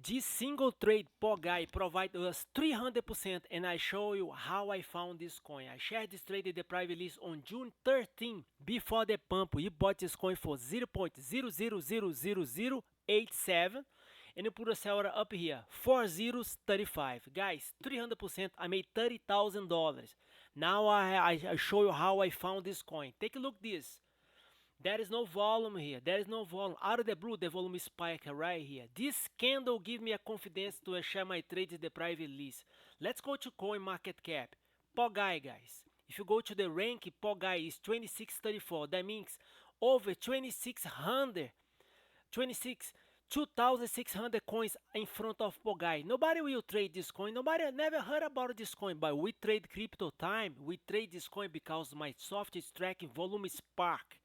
This single trade POGAI provides us 300%, and I show you how I found this coin. I shared this trade in the private list on June 13 before the pump. We bought this coin for 0.000087 and you put a sell order up here 4035. Guys, 300%. I made $30,000. Now I show you how I found this coin. Take a look at this. There is no volume here. There is no volume. Out of the blue, the volume spike right here. This candle give me a confidence to share my trades in the private list. Let's go to coin market cap. POGAI, guys. If you go to the rank, POGAI is 2634. That means over 2,600 coins in front of POGAI. Nobody will trade this coin. Nobody never heard about this coin, but we trade crypto time. We trade this coin because my software is tracking volume spark.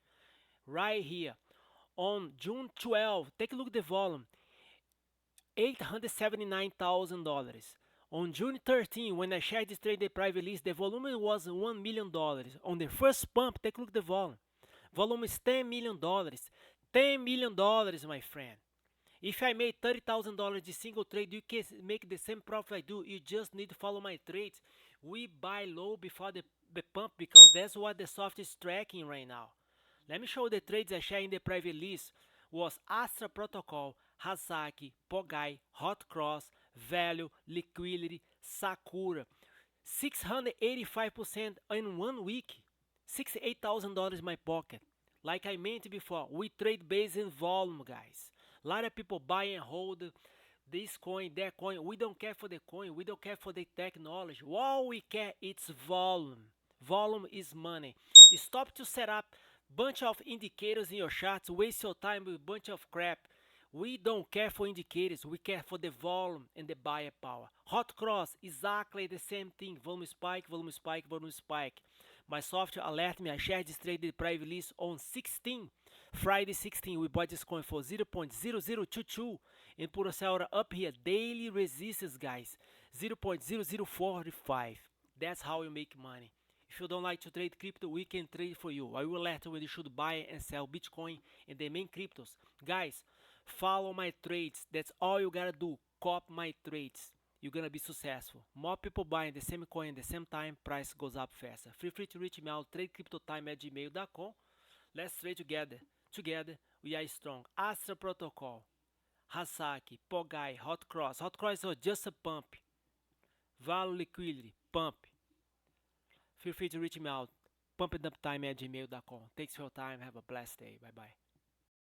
Right here on June 12, take a look at the volume, $879,000. On June 13, when I shared this trade in the private list, the volume was $1 million. On the first pump, take a look at the volume. Volume is $10 million. $10 million, my friend. If I made $30,000 this single trade, you can make the same profit I do. You just need to follow my trades. We buy low before the pump because that's what the software is tracking right now. Let me show the trades I share in the private list. Was Astra Protocol, Hasaki, POGAI, Hot Cross, Value, Liquidity, Sakura. 685% in 1 week. $68,000 in my pocket. Like I mentioned before, we trade based in volume, guys. A lot of people buy and hold this coin, that coin. We don't care for the coin. We don't care for the technology. All we care is volume. Volume is money. Stop to set up bunch of indicators in your charts, waste your time with a bunch of crap. We don't care for indicators, we care for the volume and the buyer power. Hot cross, exactly the same thing. Volume spike, volume spike, volume spike. My software alert me. I shared this trade in the private list on Friday 16. We bought this coin for 0.0022 and put a sell order up here. Daily resistance, guys, 0.0045. That's how you make money. If you don't like to trade crypto, we can trade for you. I will let you when you should buy and sell Bitcoin and the main cryptos. Guys, follow my trades. That's all you gotta do. Copy my trades. You're gonna be successful. More people buying the same coin at the same time, price goes up faster. Feel free to reach me out, tradecryptotime@gmail.com. Let's trade together. Together, we are strong. Astra Protocol, Hasaki, POGAI, Hot Cross. Hot Cross is just a pump. Value, Liquidity, pump. Feel free to reach me out, pumpituptime@gmail.com. Thanks for your time. Have a blessed day. Bye-bye.